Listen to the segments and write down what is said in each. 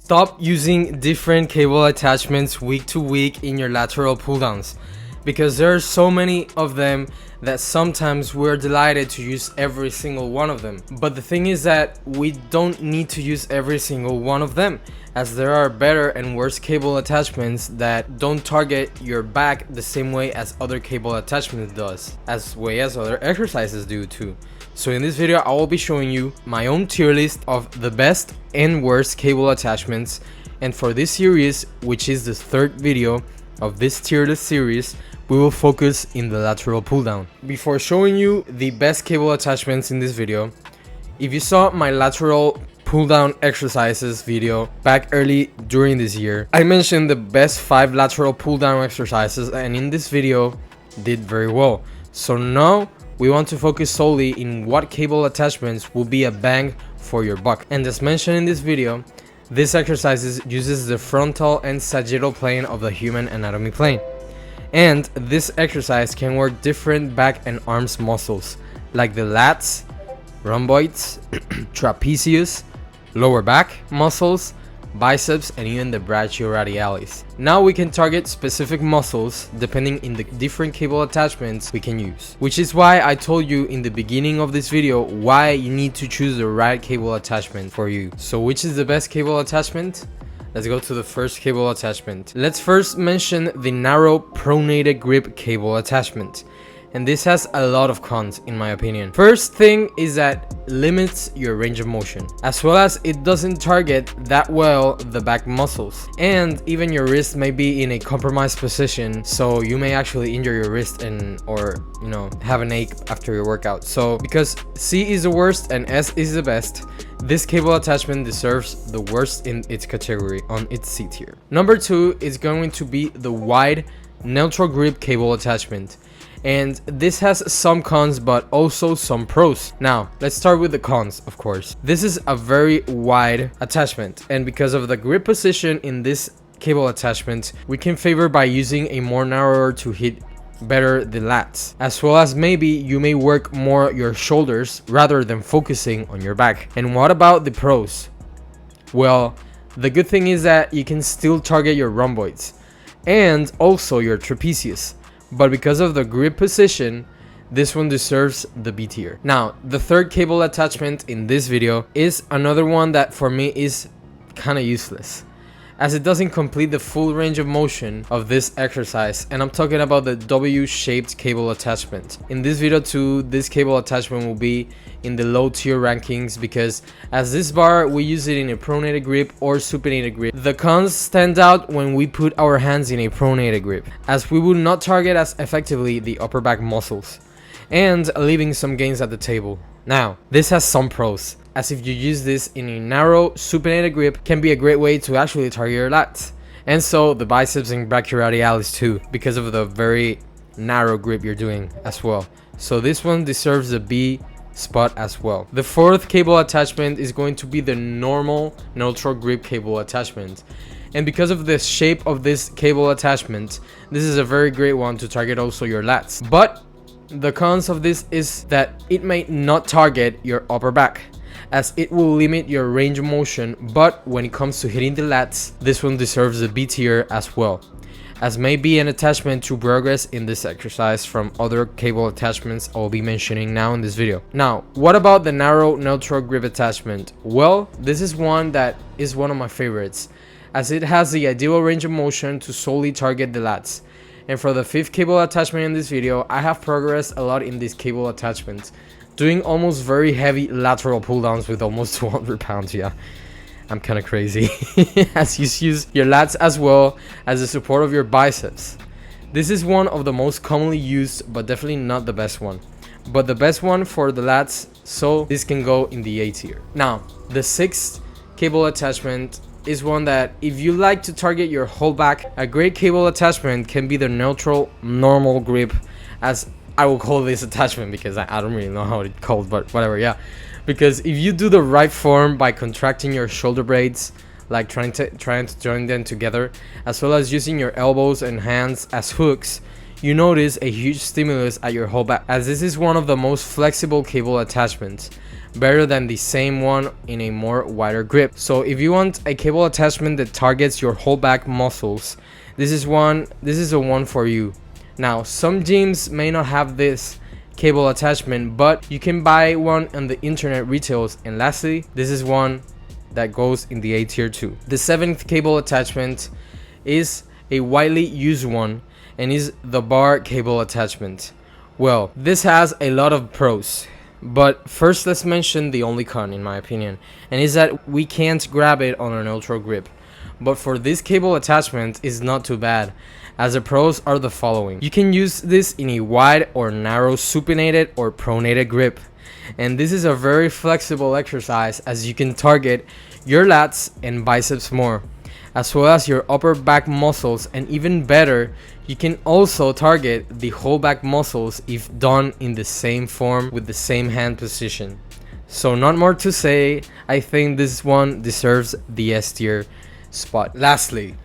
Stop using different cable attachments week to week in your lateral pull downs, because there are so many of them that sometimes we're delighted to use every single one of them. But the thing is that we don't need to use every single one of them, as there are better and worse cable attachments that don't target your back the same way as other cable attachments does, as way as other exercises do too. So in this video I will be showing you my own tier list of the best and worst cable attachments, and for this series, which is the third video of this tier list series, we will focus in the lateral pull down. Before showing you the best cable attachments in this video, if you saw my lateral pull down exercises video back early during this year, I mentioned the best 5 lateral pull down exercises, and in this video did very well. So now we want to focus solely in what cable attachments will be a bang for your buck. And as mentioned in this video, this exercise uses the frontal and sagittal plane of the human anatomy plane. And this exercise can work different back and arms muscles like the lats, rhomboids, trapezius, lower back muscles, biceps, and even the brachioradialis. Now we can target specific muscles depending in the different cable attachments we can use, which is why I told you in the beginning of this video why you need to choose the right cable attachment for you. So which is the best cable attachment? Let's go to the first cable attachment. Let's first mention the narrow pronated grip cable attachment. And this has a lot of cons in my opinion. First thing is that limits your range of motion, as well as it doesn't target that well the back muscles, and even your wrist may be in a compromised position, so you may actually injure your wrist or have an ache after your workout. So because C is the worst and S is the best, this cable attachment deserves the worst in its category on its C tier. Number 2 is going to be the wide neutral grip cable attachment. And this has some cons but also some pros. Now let's start with the cons. Of course, this is a very wide attachment, and because of the grip position in this cable attachment, we can favor by using a more narrower to hit better the lats, as well as maybe you may work more your shoulders rather than focusing on your back. And what about the pros? Well, the good thing is that you can still target your rhomboids and also your trapezius, but because of the grip position, this one deserves the B tier. Now, the third cable attachment in this video is another one that for me is kind of useless, as it doesn't complete the full range of motion of this exercise, and I'm talking about the W-shaped cable attachment. In this video too, this cable attachment will be in the low tier rankings, because as this bar we use it in a pronated grip or supinated grip. The cons stand out when we put our hands in a pronated grip, as we will not target as effectively the upper back muscles, and leaving some gains at the table. Now, this has some pros, as if you use this in a narrow supinated grip can be a great way to actually target your lats, and so the biceps and brachioradialis too, because of the very narrow grip you're doing as well. So this one deserves a B spot as well. The fourth cable attachment is going to be the normal neutral grip cable attachment, and because of the shape of this cable attachment, this is a very great one to target also your lats. But the cons of this is that it may not target your upper back, as it will limit your range of motion. But when it comes to hitting the lats, this one deserves a B tier as well, as may be an attachment to progress in this exercise from other cable attachments I'll be mentioning now in this video. Now, what about the narrow neutral grip attachment? Well, this is one that is one of my favorites, as it has the ideal range of motion to solely target the lats. And for the fifth cable attachment in this video, I have progressed a lot in this cable attachment, doing almost very heavy lateral pull downs with almost 200 pounds. Yeah, I'm kind of crazy. As you use your lats as well as the support of your biceps. This is one of the most commonly used, but definitely not the best one, but the best one for the lats, so this can go in the A tier. Now, the sixth cable attachment is one that if you like to target your whole back, a great cable attachment can be the neutral normal grip, as I will call this attachment because I don't really know how it's called, but whatever. Yeah, because if you do the right form by contracting your shoulder blades, like trying to join them together, as well as using your elbows and hands as hooks, you notice a huge stimulus at your whole back, as this is one of the most flexible cable attachments. better than the same one in a more wider grip. So if you want a cable attachment that targets your whole back muscles, this is a one for you. Now, some gyms may not have this cable attachment, but you can buy one on the internet retails. And lastly, this is one that goes in the A tier too. The 7th cable attachment is a widely used one and is the bar cable attachment. Well, this has a lot of pros, but first let's mention the only con in my opinion, and is that we can't grab it on a neutral grip. But for this cable attachment is not too bad, as the pros are the following. You can use this in a wide or narrow supinated or pronated grip, and this is a very flexible exercise as you can target your lats and biceps more, as well as your upper back muscles, and even better, you can also target the whole back muscles if done in the same form with the same hand position. So not more to say, I think this one deserves the S tier spot. Lastly,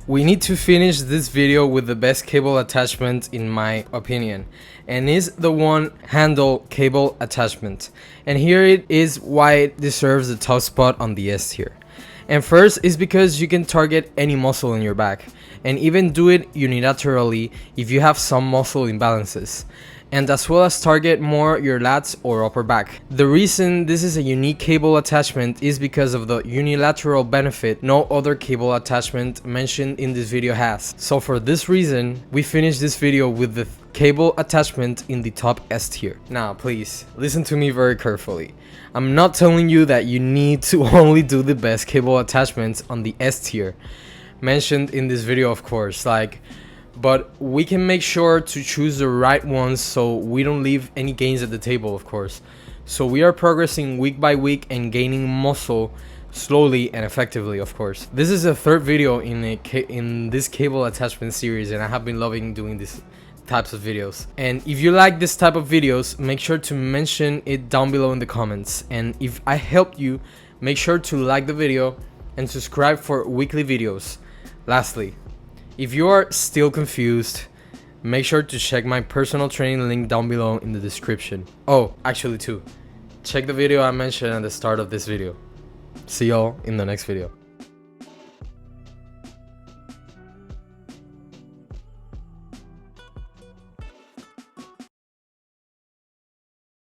we need to finish this video with the best cable attachment in my opinion, and is the one handle cable attachment. And here it is why it deserves the top spot on the S tier. And first is because you can target any muscle in your back, and even do it unilaterally if you have some muscle imbalances, and as well as target more your lats or upper back. The reason this is a unique cable attachment is because of the unilateral benefit no other cable attachment mentioned in this video has. So for this reason, we finished this video with the cable attachment in the top S tier. Now please listen to me very carefully. I'm not telling you that you need to only do the best cable attachments on the S tier mentioned in this video, of course, but we can make sure to choose the right ones so we don't leave any gains at the table, of course. So we are progressing week by week and gaining muscle slowly and effectively, of course. This is the third video in this cable attachment series, and I have been loving doing these types of videos. And if you like this type of videos, make sure to mention it down below in the comments. And if I helped you, make sure to like the video and subscribe for weekly videos. Lastly, if you are still confused, make sure to check my personal training link down below in the description. Oh, actually too, check the video I mentioned at the start of this video. See y'all in the next video.